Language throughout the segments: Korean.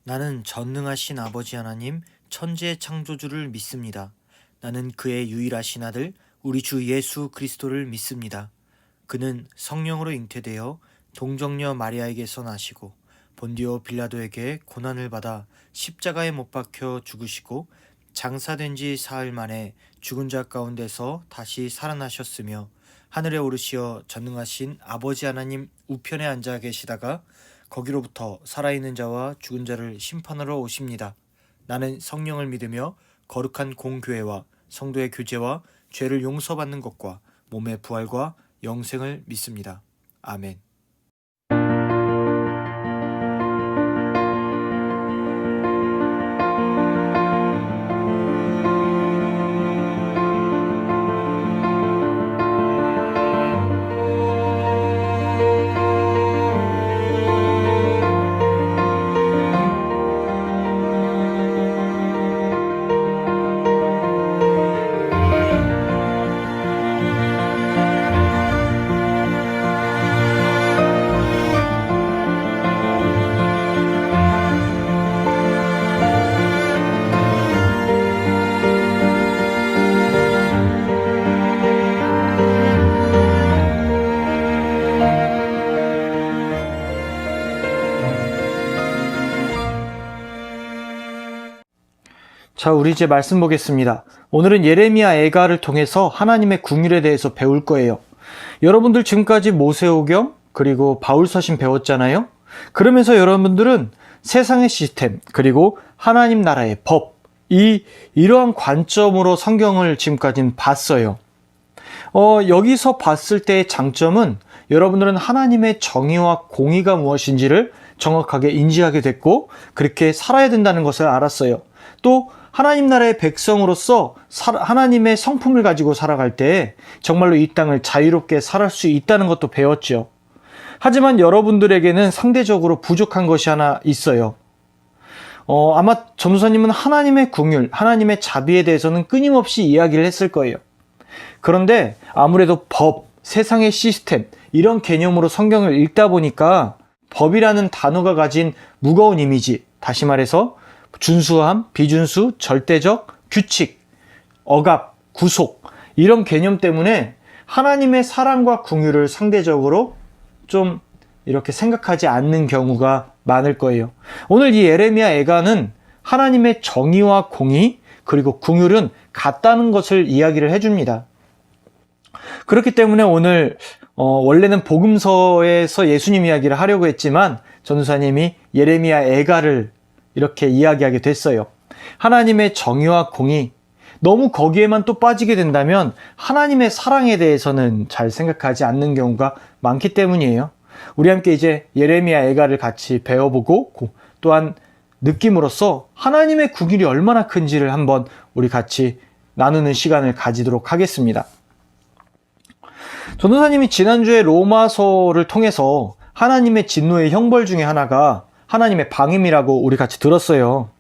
나는 전능하신 아버지 하나님, 천지의 창조주를 믿습니다. 나는 그의 유일하신 아들, 우리 주 예수 그리스도를 믿습니다. 그는 성령으로 잉태되어 동정녀 마리아에게서 나시고 본디오 빌라도에게 고난을 받아 십자가에 못 박혀 죽으시고 장사된 지 사흘 만에 죽은 자 가운데서 다시 살아나셨으며 하늘에 오르시어 전능하신 아버지 하나님 우편에 앉아 계시다가 거기로부터 살아있는 자와 죽은 자를 심판하러 오십니다. 나는 성령을 믿으며 거룩한 공교회와 성도의 교제와 죄를 용서받는 것과 몸의 부활과 영생을 믿습니다. 아멘. 자, 우리 이제 말씀 보겠습니다. 오늘은 예레미야 애가를 통해서 하나님의 궁율에 대해서 배울 거예요. 여러분들 지금까지 모세오경 그리고 바울서신 배웠잖아요. 그러면서 여러분들은 세상의 시스템 그리고 하나님 나라의 법 이러한 관점으로 성경을 지금까지는 봤어요. 여기서 봤을 때의 장점은 여러분들은 하나님의 정의와 공의가 무엇인지를 정확하게 인지하게 됐고 그렇게 살아야 된다는 것을 알았어요. 또 하나님 나라의 백성으로서 하나님의 성품을 가지고 살아갈 때 정말로 이 땅을 자유롭게 살아갈 수 있다는 것도 배웠죠. 하지만 여러분들에게는 상대적으로 부족한 것이 하나 있어요. 아마 전도사님은 하나님의 궁율, 하나님의 자비에 대해서는 끊임없이 이야기를 했을 거예요. 그런데 아무래도 법, 세상의 시스템 이런 개념으로 성경을 읽다 보니까 법이라는 단어가 가진 무거운 이미지, 다시 말해서 준수함, 비준수, 절대적, 규칙, 억압, 구속 이런 개념 때문에 하나님의 사랑과 긍휼을 상대적으로 좀 이렇게 생각하지 않는 경우가 많을 거예요. 오늘 이 예레미야 애가는 하나님의 정의와 공의 그리고 긍휼은 같다는 것을 이야기를 해줍니다. 그렇기 때문에 오늘 원래는 복음서에서 예수님 이야기를 하려고 했지만 전도사님이 예레미야 애가를 이렇게 이야기하게 됐어요. 하나님의 정의와 공의, 너무 거기에만 또 빠지게 된다면 하나님의 사랑에 대해서는 잘 생각하지 않는 경우가 많기 때문이에요. 우리 함께 이제 예레미야 애가를 같이 배워보고 또한 느낌으로써 하나님의 긍휼이 얼마나 큰지를 한번 우리 같이 나누는 시간을 가지도록 하겠습니다. 전도사님이 지난주에 로마서를 통해서 하나님의 진노의 형벌 중에 하나가 하나님의 방임이라고 우리 같이 들었어요.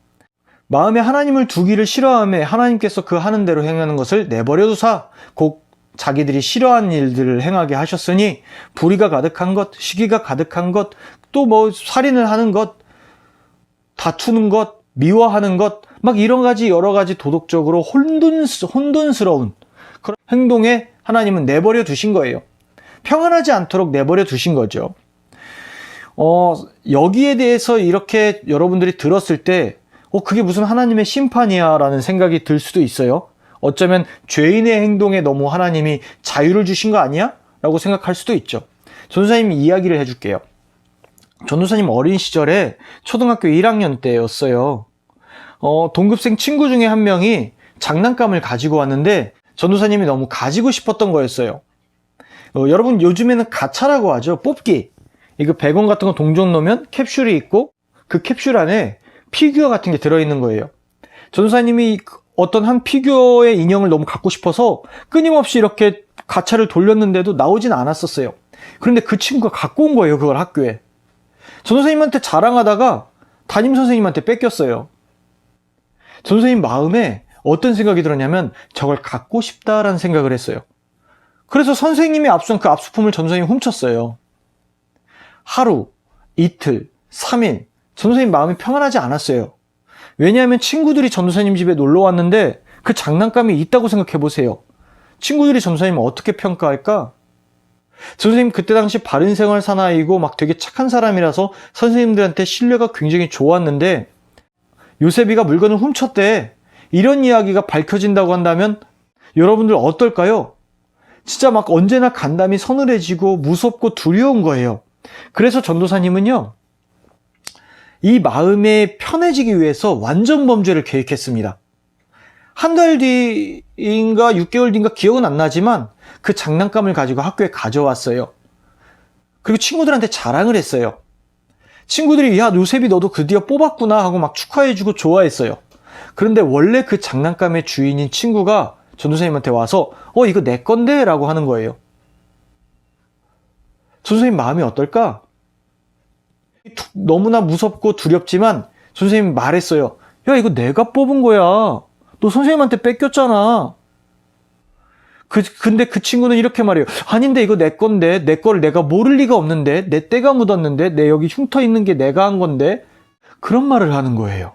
마음에 하나님을 두기를 싫어하며 하나님께서 그 하는 대로 행하는 것을 내버려 두사 곧 자기들이 싫어하는 일들을 행하게 하셨으니 불의가 가득한 것, 시기가 가득한 것, 또 살인을 하는 것, 다투는 것, 미워하는 것, 막 이런 가지 여러 가지 도덕적으로 혼돈스러운 그런 행동에 하나님은 내버려 두신 거예요. 평안하지 않도록 내버려 두신 거죠. 여기에 대해서 이렇게 여러분들이 들었을 때 그게 무슨 하나님의 심판이야 라는 생각이 들 수도 있어요. 어쩌면 죄인의 행동에 너무 하나님이 자유를 주신 거 아니야? 라고 생각할 수도 있죠. 전도사님이 이야기를 해줄게요. 전도사님 어린 시절에 초등학교 1학년 때였어요. 동급생 친구 중에 한 명이 장난감을 가지고 왔는데 전도사님이 너무 가지고 싶었던 거였어요. 여러분 요즘에는 가차라고 하죠. 뽑기. 이거 100원 같은 거 동전 넣으면 캡슐이 있고 그 캡슐 안에 피규어 같은 게 들어있는 거예요. 전도사님이 어떤 한 피규어의 인형을 너무 갖고 싶어서 끊임없이 이렇게 가차를 돌렸는데도 나오진 않았었어요. 그런데 그 친구가 갖고 온 거예요. 그걸 학교에. 전도사님한테 자랑하다가 담임선생님한테 뺏겼어요. 전도사님 마음에 어떤 생각이 들었냐면 저걸 갖고 싶다라는 생각을 했어요. 그래서 선생님이 압수한 그 압수품을 전도사님이 훔쳤어요. 하루, 이틀, 3일 전도사님 마음이 평안하지 않았어요. 왜냐하면 친구들이 전도사님 집에 놀러 왔는데 그 장난감이 있다고 생각해 보세요. 친구들이 전도사님을 어떻게 평가할까? 전도사님 그때 당시 바른 생활 사나이고 막 되게 착한 사람이라서 선생님들한테 신뢰가 굉장히 좋았는데 요셉이가 물건을 훔쳤대. 이런 이야기가 밝혀진다고 한다면 여러분들 어떨까요? 진짜 막 언제나 간담이 서늘해지고 무섭고 두려운 거예요. 그래서 전도사님은요, 이 마음에 편해지기 위해서 완전 범죄를 계획했습니다. 한 달 뒤인가 6개월 뒤인가 기억은 안 나지만 그 장난감을 가지고 학교에 가져왔어요. 그리고 친구들한테 자랑을 했어요. 친구들이 야, 요셉이 너도 드디어 뽑았구나 하고 막 축하해주고 좋아했어요. 그런데 원래 그 장난감의 주인인 친구가 전도사님한테 와서 이거 내 건데? 라고 하는 거예요. 전도사님 마음이 어떨까? 너무나 무섭고 두렵지만 선생님이 말했어요. 야, 이거 내가 뽑은 거야. 너 선생님한테 뺏겼잖아. 근데 그 친구는 이렇게 말해요. 아닌데 이거 내 건데, 내 거를 내가 모를 리가 없는데, 내 때가 묻었는데, 내 여기 흉터 있는 게 내가 한 건데, 그런 말을 하는 거예요.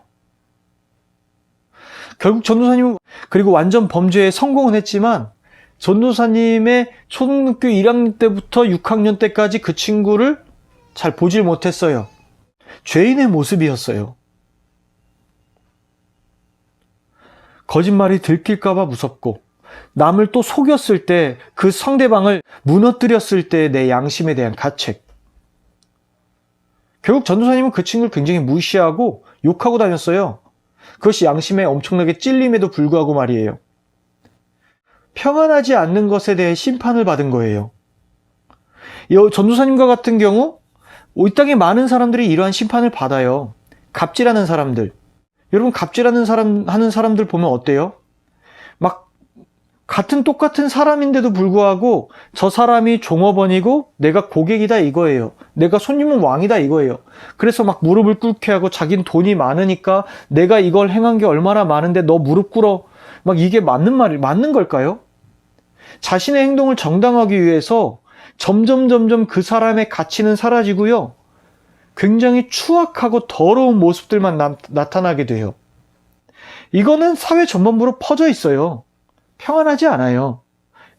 결국 전도사님은 그리고 완전 범죄에 성공은 했지만 전도사님의 초등학교 1학년 때부터 6학년 때까지 그 친구를 잘 보질 못했어요. 죄인의 모습이었어요. 거짓말이 들킬까봐 무섭고 남을 또 속였을 때 그 상대방을 무너뜨렸을 때 내 양심에 대한 가책. 결국 전도사님은 그 친구를 굉장히 무시하고 욕하고 다녔어요. 그것이 양심에 엄청나게 찔림에도 불구하고 말이에요. 평안하지 않는 것에 대해 심판을 받은 거예요. 전도사님과 같은 경우 이 땅에 많은 사람들이 이러한 심판을 받아요. 갑질하는 사람들. 여러분 갑질하는 하는 사람들 보면 어때요? 막 똑같은 사람인데도 불구하고 저 사람이 종업원이고 내가 고객이다 이거예요. 내가 손님은 왕이다 이거예요. 그래서 막 무릎을 꿇게 하고 자기는 돈이 많으니까 내가 이걸 행한 게 얼마나 많은데 너 무릎 꿇어. 막 이게 맞는 걸까요? 자신의 행동을 정당하기 위해서 점점 그 사람의 가치는 사라지고요. 굉장히 추악하고 더러운 모습들만 나타나게 돼요. 이거는 사회 전반부로 퍼져 있어요. 평안하지 않아요.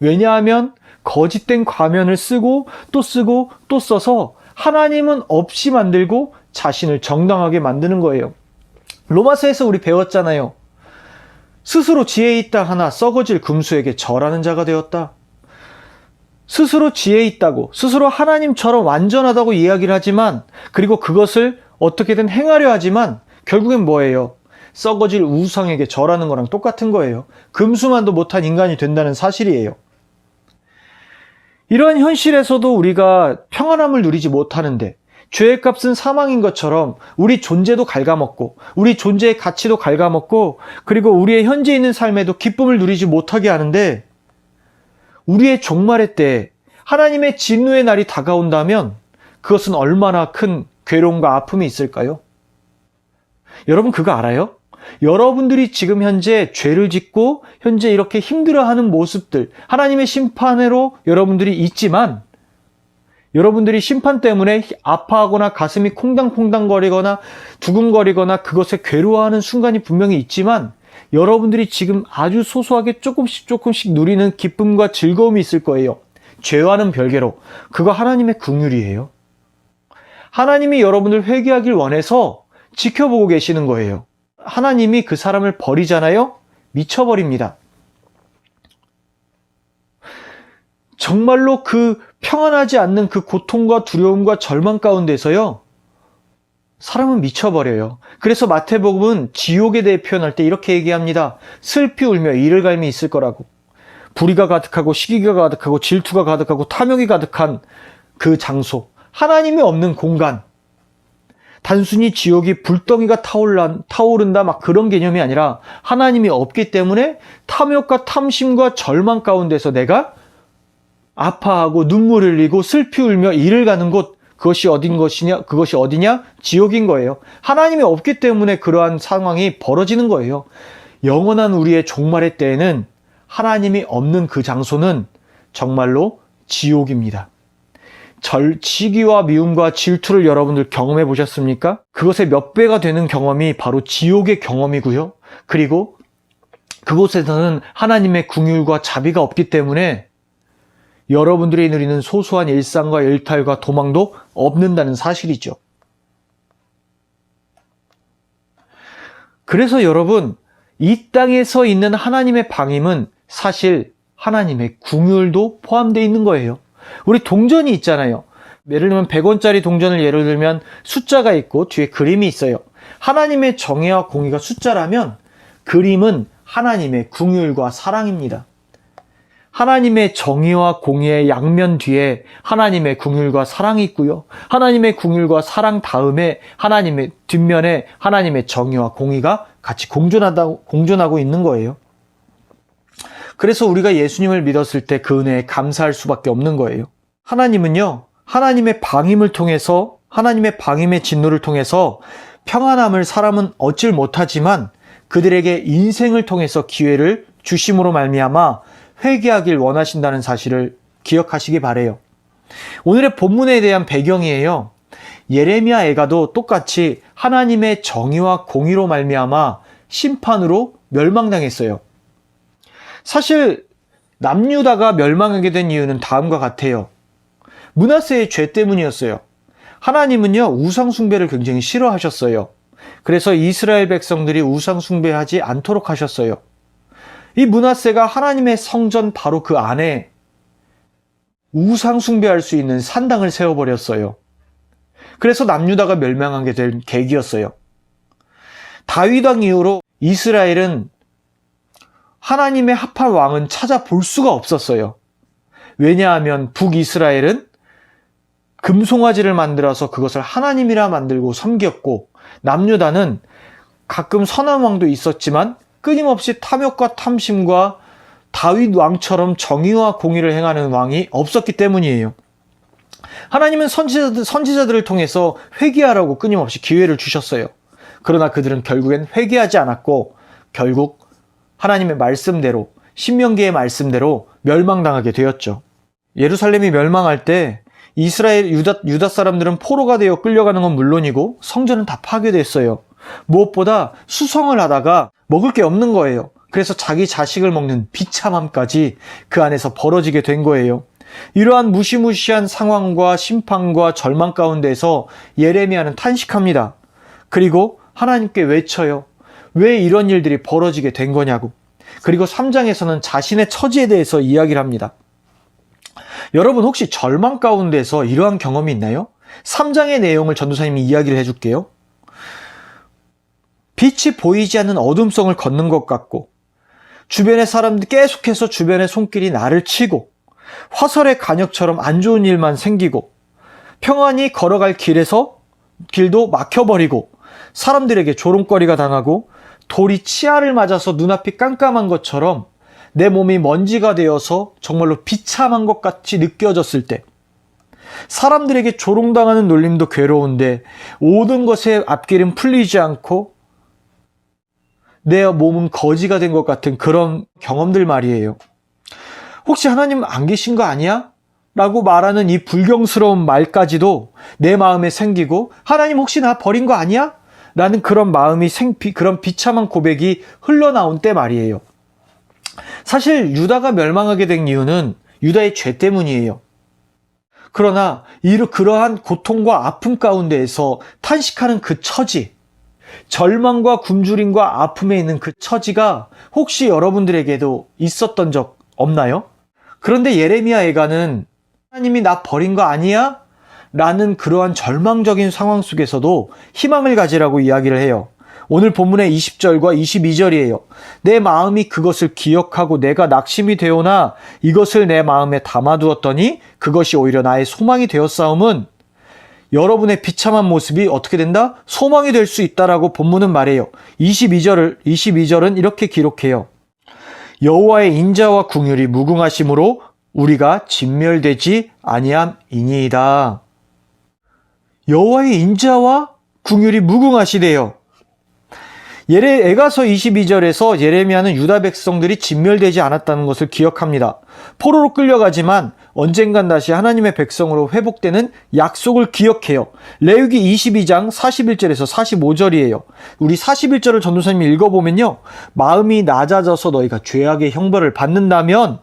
왜냐하면 거짓된 과면을 쓰고 또 써서 하나님은 없이 만들고 자신을 정당하게 만드는 거예요. 로마서에서 우리 배웠잖아요. 스스로 지혜 있다 하나 썩어질 금수에게 절하는 자가 되었다. 스스로 지혜 있다고, 스스로 하나님처럼 완전하다고 이야기를 하지만, 그리고 그것을 어떻게든 행하려 하지만 결국엔 뭐예요? 썩어질 우상에게 절하는 거랑 똑같은 거예요. 금수만도 못한 인간이 된다는 사실이에요. 이러한 현실에서도 우리가 평안함을 누리지 못하는데 죄의 값은 사망인 것처럼 우리 존재도 갉아먹고 우리 존재의 가치도 갉아먹고 그리고 우리의 현재 있는 삶에도 기쁨을 누리지 못하게 하는데 우리의 종말의 때 하나님의 진노의 날이 다가온다면 그것은 얼마나 큰 괴로움과 아픔이 있을까요? 여러분 그거 알아요? 여러분들이 지금 현재 죄를 짓고 현재 이렇게 힘들어하는 모습들 하나님의 심판으로 여러분들이 있지만 여러분들이 심판 때문에 아파하거나 가슴이 콩당콩당거리거나 두근거리거나 그것에 괴로워하는 순간이 분명히 있지만 여러분들이 지금 아주 소소하게 조금씩 누리는 기쁨과 즐거움이 있을 거예요. 죄와는 별개로. 그거 하나님의 긍휼이에요. 하나님이 여러분을 회개하길 원해서 지켜보고 계시는 거예요. 하나님이 그 사람을 버리잖아요? 미쳐버립니다. 정말로 그 평안하지 않는 그 고통과 두려움과 절망 가운데서요. 사람은 미쳐버려요. 그래서 마태복음은 지옥에 대해 표현할 때 이렇게 얘기합니다. 슬피 울며 이를 갈미 있을 거라고. 불의가 가득하고 시기가 가득하고 질투가 가득하고 탐욕이 가득한 그 장소. 하나님이 없는 공간. 단순히 지옥이 불덩이가 타오른다 막 그런 개념이 아니라 하나님이 없기 때문에 탐욕과 탐심과 절망 가운데서 내가 아파하고 눈물 흘리고 슬피 울며 이를 가는 곳 그것이 어디냐? 지옥인 거예요. 하나님이 없기 때문에 그러한 상황이 벌어지는 거예요. 영원한 우리의 종말의 때에는 하나님이 없는 그 장소는 정말로 지옥입니다. 시기와 미움과 질투를 여러분들 경험해 보셨습니까? 그것의 몇 배가 되는 경험이 바로 지옥의 경험이고요. 그리고 그곳에서는 하나님의 긍휼과 자비가 없기 때문에 여러분들이 누리는 소소한 일상과 일탈과 도망도 없는다는 사실이죠. 그래서 여러분, 이 땅에서 있는 하나님의 방임은 사실 하나님의 긍휼도 포함되어 있는 거예요. 우리 동전이 있잖아요. 예를 들면 100원짜리 동전을 예를 들면 숫자가 있고 뒤에 그림이 있어요. 하나님의 정의와 공의가 숫자라면 그림은 하나님의 긍휼과 사랑입니다. 하나님의 정의와 공의의 양면 뒤에 하나님의 긍휼과 사랑이 있고요. 하나님의 긍휼과 사랑 다음에 하나님의 뒷면에 하나님의 정의와 공의가 같이 공존하고 있는 거예요. 그래서 우리가 예수님을 믿었을 때 그 은혜에 감사할 수밖에 없는 거예요. 하나님은요, 하나님의 방임을 통해서, 하나님의 방임의 진노를 통해서 평안함을 사람은 얻질 못하지만 그들에게 인생을 통해서 기회를 주심으로 말미암아 회개하길 원하신다는 사실을 기억하시기 바래요. 오늘의 본문에 대한 배경이에요. 예레미야 애가도 똑같이 하나님의 정의와 공의로 말미암아 심판으로 멸망당했어요. 사실 남유다가 멸망하게 된 이유는 다음과 같아요. 므낫세의 죄 때문이었어요. 하나님은요, 우상 숭배를 굉장히 싫어하셨어요. 그래서 이스라엘 백성들이 우상 숭배하지 않도록 하셨어요. 이 므낫세가 하나님의 성전 바로 그 안에 우상 숭배할 수 있는 산당을 세워버렸어요. 그래서 남유다가 멸망하게 된 계기였어요. 다윗 왕 이후로 이스라엘은 하나님의 합할 왕은 찾아볼 수가 없었어요. 왜냐하면 북이스라엘은 금송아지를 만들어서 그것을 하나님이라 만들고 섬겼고, 남유다는 가끔 선한 왕도 있었지만 끊임없이 탐욕과 탐심과 다윗 왕처럼 정의와 공의를 행하는 왕이 없었기 때문이에요. 하나님은 선지자들을 통해서 회개하라고 끊임없이 기회를 주셨어요. 그러나 그들은 결국엔 회개하지 않았고 결국 하나님의 말씀대로, 신명기의 말씀대로 멸망당하게 되었죠. 예루살렘이 멸망할 때 이스라엘 유다 사람들은 포로가 되어 끌려가는 건 물론이고 성전은 다 파괴됐어요. 무엇보다 수성을 하다가 먹을 게 없는 거예요. 그래서 자기 자식을 먹는 비참함까지 그 안에서 벌어지게 된 거예요. 이러한 무시무시한 상황과 심판과 절망 가운데서 예레미야는 탄식합니다. 그리고 하나님께 외쳐요. 왜 이런 일들이 벌어지게 된 거냐고. 그리고 3장에서는 자신의 처지에 대해서 이야기를 합니다. 여러분 혹시 절망 가운데서 이러한 경험이 있나요? 3장의 내용을 전도사님이 이야기를 해줄게요. 빛이 보이지 않는 어둠성을 걷는 것 같고, 주변의 사람들 계속해서 주변의 손길이 나를 치고, 화살의 간역처럼 안 좋은 일만 생기고, 평안히 걸어갈 길도 막혀버리고, 사람들에게 조롱거리가 당하고, 돌이 치아를 맞아서 눈앞이 깜깜한 것처럼 내 몸이 먼지가 되어서 정말로 비참한 것 같이 느껴졌을 때, 사람들에게 조롱당하는 놀림도 괴로운데 모든 것의 앞길은 풀리지 않고 내 몸은 거지가 된 것 같은 그런 경험들 말이에요. 혹시 하나님 안 계신 거 아니야? 라고 말하는 이 불경스러운 말까지도 내 마음에 생기고, 하나님 혹시 나 버린 거 아니야? 라는 그런 그런 비참한 고백이 흘러나온 때 말이에요. 사실 유다가 멸망하게 된 이유는 유다의 죄 때문이에요. 그러나 그러한 고통과 아픔 가운데에서 탄식하는 그 처지, 절망과 굶주림과 아픔에 있는 그 처지가 혹시 여러분들에게도 있었던 적 없나요? 그런데 예레미야 애가는 하나님이 나 버린 거 아니야? 라는 그러한 절망적인 상황 속에서도 희망을 가지라고 이야기를 해요. 오늘 본문의 20절과 22절이에요. 내 마음이 그것을 기억하고 내가 낙심이 되오나 이것을 내 마음에 담아두었더니 그것이 오히려 나의 소망이 되었사옴은, 여러분의 비참한 모습이 어떻게 된다? 소망이 될 수 있다라고 본문은 말해요. 22절은 이렇게 기록해요. 여호와의 인자와 긍휼이 무궁하심으로 우리가 진멸되지 아니함이니이다. 여호와의 인자와 긍휼이 무궁하시대요. 에가서 22절에서 예레미야는 유다 백성들이 진멸되지 않았다는 것을 기억합니다. 포로로 끌려가지만 언젠간 다시 하나님의 백성으로 회복되는 약속을 기억해요. 레위기 22장 41절에서 45절이에요. 우리 41절을 전도사님이 읽어보면요. 마음이 낮아져서 너희가 죄악의 형벌을 받는다면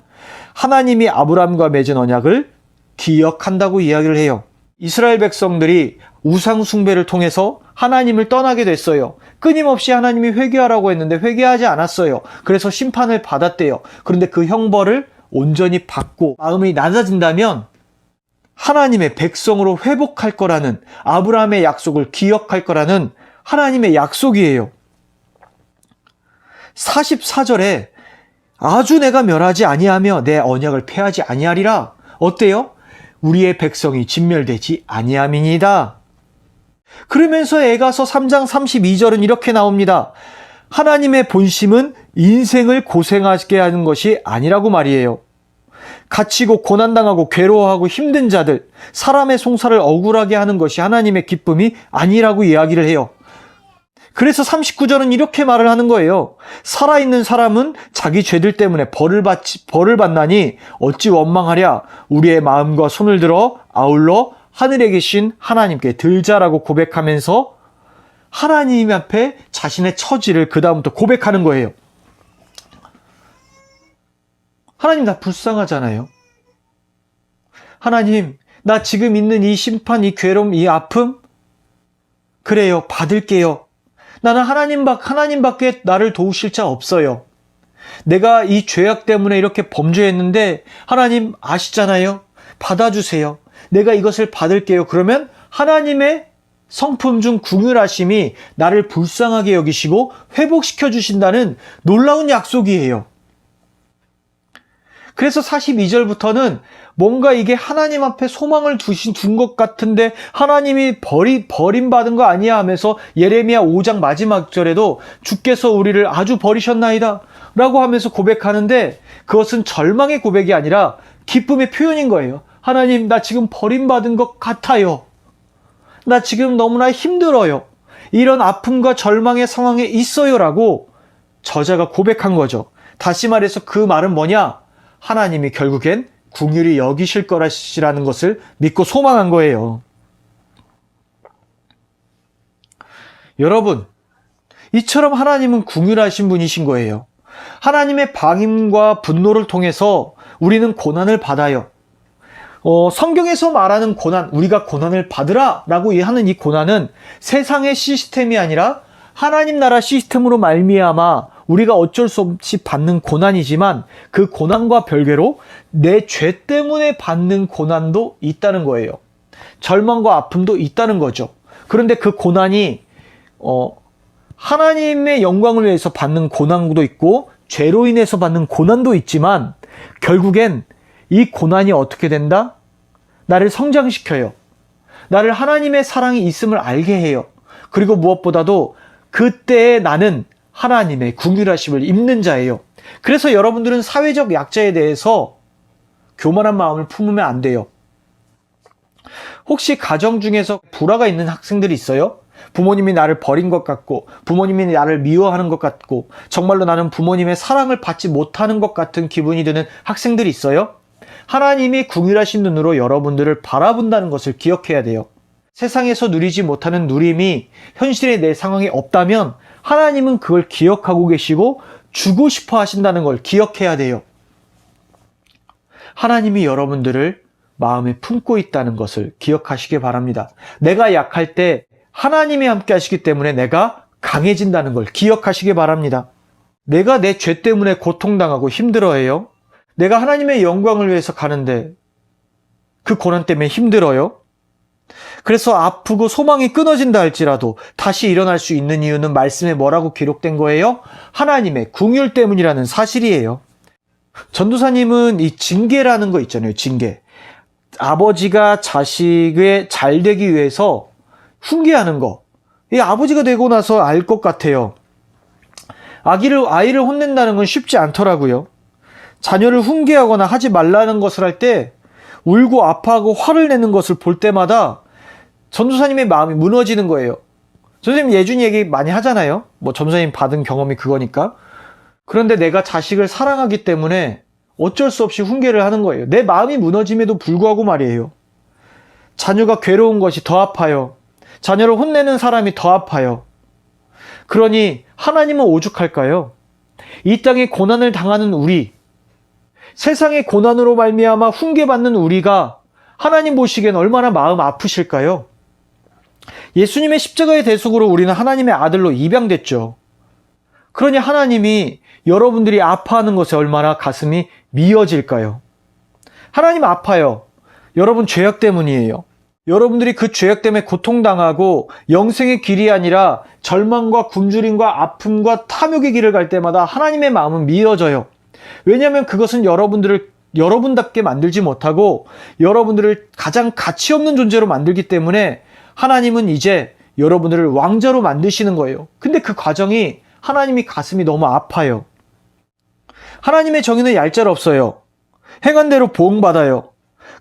하나님이 아브라함과 맺은 언약을 기억한다고 이야기를 해요. 이스라엘 백성들이 우상 숭배를 통해서 하나님을 떠나게 됐어요. 끊임없이 하나님이 회개하라고 했는데 회개하지 않았어요. 그래서 심판을 받았대요. 그런데 그 형벌을 온전히 받고 마음이 낮아진다면 하나님의 백성으로 회복할 거라는, 아브라함의 약속을 기억할 거라는 하나님의 약속이에요. 44절에 아주 내가 멸하지 아니하며 내 언약을 폐하지 아니하리라. 어때요? 우리의 백성이 진멸되지 아니함이니이다. 그러면서 에가서 3장 32절은 이렇게 나옵니다. 하나님의 본심은 인생을 고생하게 하는 것이 아니라고 말이에요. 갇히고 고난당하고 괴로워하고 힘든 자들, 사람의 송사를 억울하게 하는 것이 하나님의 기쁨이 아니라고 이야기를 해요. 그래서 39절은 이렇게 말을 하는 거예요. 살아있는 사람은 자기 죄들 때문에 벌을 받나니 어찌 원망하랴. 우리의 마음과 손을 들어 아울러 하늘에 계신 하나님께 들자라고 고백하면서 하나님 앞에 자신의 처지를 그 다음부터 고백하는 거예요. 하나님, 나 불쌍하잖아요. 하나님, 나 지금 있는 이 심판, 이 괴로움, 이 아픔, 그래요, 받을게요. 나는 하나님밖에 나를 도우실 자 없어요. 내가 이 죄악 때문에 이렇게 범죄했는데 하나님 아시잖아요. 받아주세요. 내가 이것을 받을게요. 그러면 하나님의 성품 중 긍휼하심이 나를 불쌍하게 여기시고 회복시켜 주신다는 놀라운 약속이에요. 그래서 42절부터는 뭔가 이게 하나님 앞에 소망을 둔 것 같은데 하나님이 버림받은 거 아니야 하면서 예레미야 5장 마지막 절에도 주께서 우리를 아주 버리셨나이다 라고 하면서 고백하는데 그것은 절망의 고백이 아니라 기쁨의 표현인 거예요. 하나님, 나 지금 버림받은 것 같아요. 나 지금 너무나 힘들어요. 이런 아픔과 절망의 상황에 있어요 라고 저자가 고백한 거죠. 다시 말해서 그 말은 뭐냐? 하나님이 결국엔 긍휼히 여기실 거라시라는 것을 믿고 소망한 거예요. 여러분, 이처럼 하나님은 긍휼하신 분이신 거예요. 하나님의 방임과 분노를 통해서 우리는 고난을 받아요. 성경에서 말하는 고난, 우리가 고난을 받으라 라고 하는 이 고난은 세상의 시스템이 아니라 하나님 나라 시스템으로 말미암아 우리가 어쩔 수 없이 받는 고난이지만 그 고난과 별개로 내 죄 때문에 받는 고난도 있다는 거예요. 절망과 아픔도 있다는 거죠. 그런데 그 고난이 하나님의 영광을 위해서 받는 고난도 있고 죄로 인해서 받는 고난도 있지만 결국엔 이 고난이 어떻게 된다? 나를 성장시켜요. 나를 하나님의 사랑이 있음을 알게 해요. 그리고 무엇보다도 그때의 나는 하나님의 긍휼하심을 입는 자예요. 그래서 여러분들은 사회적 약자에 대해서 교만한 마음을 품으면 안 돼요. 혹시 가정 중에서 불화가 있는 학생들이 있어요? 부모님이 나를 버린 것 같고 부모님이 나를 미워하는 것 같고 정말로 나는 부모님의 사랑을 받지 못하는 것 같은 기분이 드는 학생들이 있어요? 하나님이 긍휼하신 눈으로 여러분들을 바라본다는 것을 기억해야 돼요. 세상에서 누리지 못하는 누림이 현실의 내 상황에 없다면 하나님은 그걸 기억하고 계시고 주고 싶어 하신다는 걸 기억해야 돼요. 하나님이 여러분들을 마음에 품고 있다는 것을 기억하시기 바랍니다. 내가 약할 때 하나님이 함께 하시기 때문에 내가 강해진다는 걸 기억하시기 바랍니다. 내가 내 죄 때문에 고통당하고 힘들어해요. 내가 하나님의 영광을 위해서 가는데 그 고난 때문에 힘들어요. 그래서 아프고 소망이 끊어진다 할지라도 다시 일어날 수 있는 이유는 말씀에 뭐라고 기록된 거예요? 하나님의 긍휼 때문이라는 사실이에요. 전도사님은 이 징계라는 거 있잖아요. 징계. 아버지가 자식의 잘 되기 위해서 훈계하는 거. 이 아버지가 되고 나서 알 것 같아요. 아이를 혼낸다는 건 쉽지 않더라고요. 자녀를 훈계하거나 하지 말라는 것을 할 때 울고 아파하고 화를 내는 것을 볼 때마다 전도사님의 마음이 무너지는 거예요. 선생님 예준이 얘기 많이 하잖아요. 전도사님 받은 경험이 그거니까. 그런데 내가 자식을 사랑하기 때문에 어쩔 수 없이 훈계를 하는 거예요. 내 마음이 무너짐에도 불구하고 말이에요. 자녀가 괴로운 것이 더 아파요. 자녀를 혼내는 사람이 더 아파요. 그러니 하나님은 오죽할까요? 이 땅에 고난을 당하는 우리, 세상의 고난으로 말미암아 훈계받는 우리가 하나님 보시기엔 얼마나 마음 아프실까요? 예수님의 십자가의 대속으로 우리는 하나님의 아들로 입양됐죠. 그러니 하나님이 여러분들이 아파하는 것에 얼마나 가슴이 미어질까요? 하나님 아파요. 여러분 죄악 때문이에요. 여러분들이 그 죄악 때문에 고통당하고 영생의 길이 아니라 절망과 굶주림과 아픔과 탐욕의 길을 갈 때마다 하나님의 마음은 미어져요. 왜냐하면 그것은 여러분들을 여러분답게 만들지 못하고 여러분들을 가장 가치 없는 존재로 만들기 때문에 하나님은 이제 여러분들을 왕자로 만드시는 거예요. 근데 그 과정이 하나님이 가슴이 너무 아파요. 하나님의 정의는 얄짤 없어요. 행한 대로 보응받아요.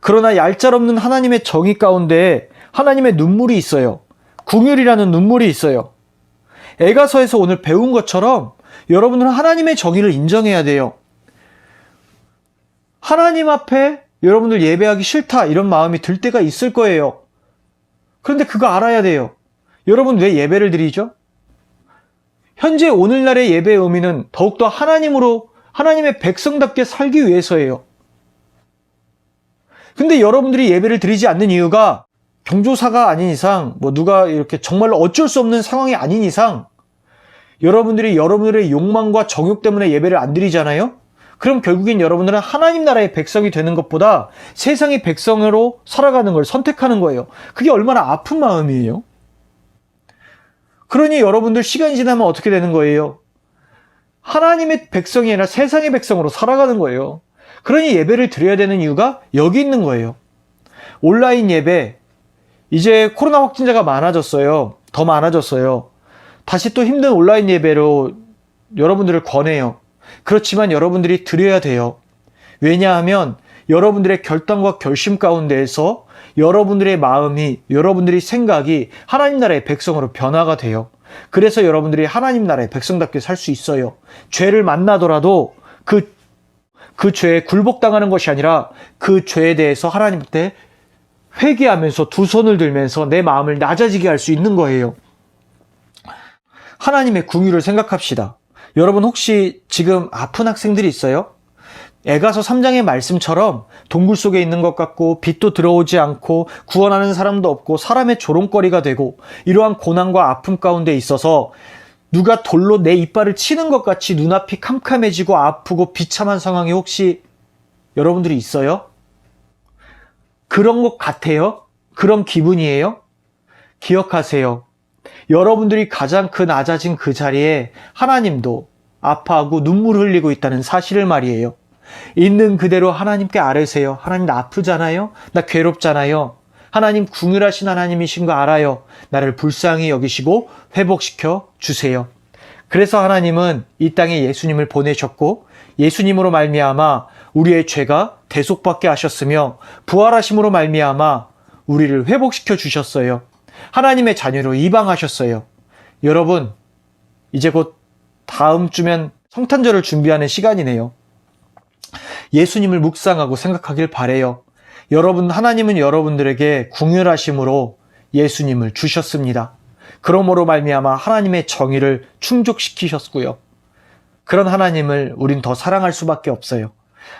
그러나 얄짤 없는 하나님의 정의 가운데 하나님의 눈물이 있어요. 궁율이라는 눈물이 있어요. 에가서에서 오늘 배운 것처럼 여러분들은 하나님의 정의를 인정해야 돼요. 하나님 앞에 여러분들 예배하기 싫다 이런 마음이 들 때가 있을 거예요. 그런데 그거 알아야 돼요. 여러분 왜 예배를 드리죠? 현재 오늘날의 예배의 의미는 더욱더 하나님의 백성답게 살기 위해서예요. 근데 여러분들이 예배를 드리지 않는 이유가 경조사가 아닌 이상, 누가 이렇게 정말로 어쩔 수 없는 상황이 아닌 이상, 여러분들이 여러분들의 욕망과 정욕 때문에 예배를 안 드리잖아요? 그럼 결국엔 여러분들은 하나님 나라의 백성이 되는 것보다 세상의 백성으로 살아가는 걸 선택하는 거예요. 그게 얼마나 아픈 마음이에요? 그러니 여러분들 시간이 지나면 어떻게 되는 거예요? 하나님의 백성이 아니라 세상의 백성으로 살아가는 거예요. 그러니 예배를 드려야 되는 이유가 여기 있는 거예요. 온라인 예배, 이제 코로나 확진자가 많아졌어요. 더 많아졌어요. 다시 또 힘든 온라인 예배로 여러분들을 권해요. 그렇지만 여러분들이 드려야 돼요. 왜냐하면 여러분들의 결단과 결심 가운데에서 여러분들의 마음이, 여러분들의 생각이 하나님 나라의 백성으로 변화가 돼요. 그래서 여러분들이 하나님 나라의 백성답게 살 수 있어요. 죄를 만나더라도 그 죄에 굴복당하는 것이 아니라 그 죄에 대해서 하나님께 회개하면서 두 손을 들면서 내 마음을 낮아지게 할 수 있는 거예요. 하나님의 궁유를 생각합시다. 여러분 혹시 지금 아픈 학생들이 있어요? 에가서 3장의 말씀처럼 동굴 속에 있는 것 같고 빛도 들어오지 않고 구원하는 사람도 없고 사람의 조롱거리가 되고 이러한 고난과 아픔 가운데 있어서 누가 돌로 내 이빨을 치는 것 같이 눈앞이 캄캄해지고 아프고 비참한 상황이 혹시 여러분들이 있어요? 그런 것 같아요? 그런 기분이에요? 기억하세요. 여러분들이 가장 낮아진 그 자리에 하나님도 아파하고 눈물 흘리고 있다는 사실을 말이에요. 있는 그대로 하나님께 아뢰세요. 하나님 나 아프잖아요? 나 괴롭잖아요? 하나님 궁휼하신 하나님이신 거 알아요. 나를 불쌍히 여기시고 회복시켜 주세요. 그래서 하나님은 이 땅에 예수님을 보내셨고 예수님으로 말미암아 우리의 죄가 대속받게 하셨으며 부활하심으로 말미암아 우리를 회복시켜 주셨어요. 하나님의 자녀로 입양하셨어요. 여러분, 이제 곧 다음 주면 성탄절을 준비하는 시간이네요. 예수님을 묵상하고 생각하길 바래요. 여러분, 하나님은 여러분들에게 궁휼하심으로 예수님을 주셨습니다. 그러므로 말미암아 하나님의 정의를 충족시키셨고요. 그런 하나님을 우린 더 사랑할 수밖에 없어요.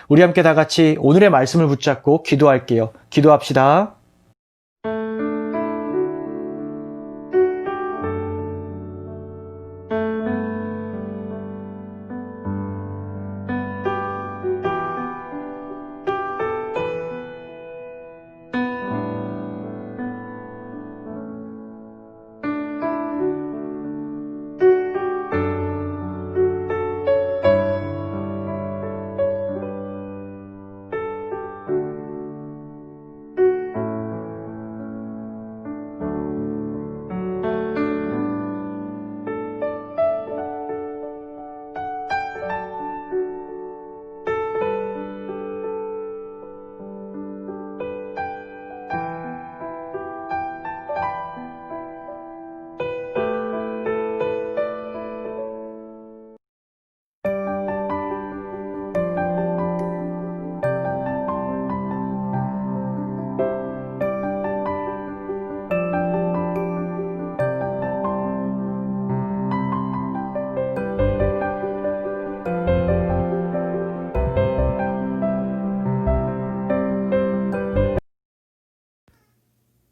우리 함께 다 같이 오늘의 말씀을 붙잡고 기도할게요. 기도합시다.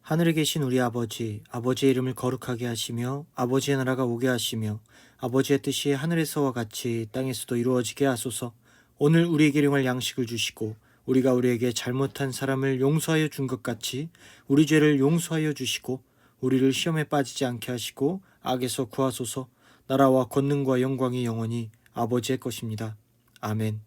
하늘에 계신 우리 아버지, 아버지의 이름을 거룩하게 하시며 아버지의 나라가 오게 하시며 아버지의 뜻이 하늘에서와 같이 땅에서도 이루어지게 하소서. 오늘 우리에게 일용할 양식을 주시고 우리가 우리에게 잘못한 사람을 용서하여 준 것 같이 우리 죄를 용서하여 주시고 우리를 시험에 빠지지 않게 하시고 악에서 구하소서. 나라와 권능과 영광이 영원히 아버지의 것입니다. 아멘.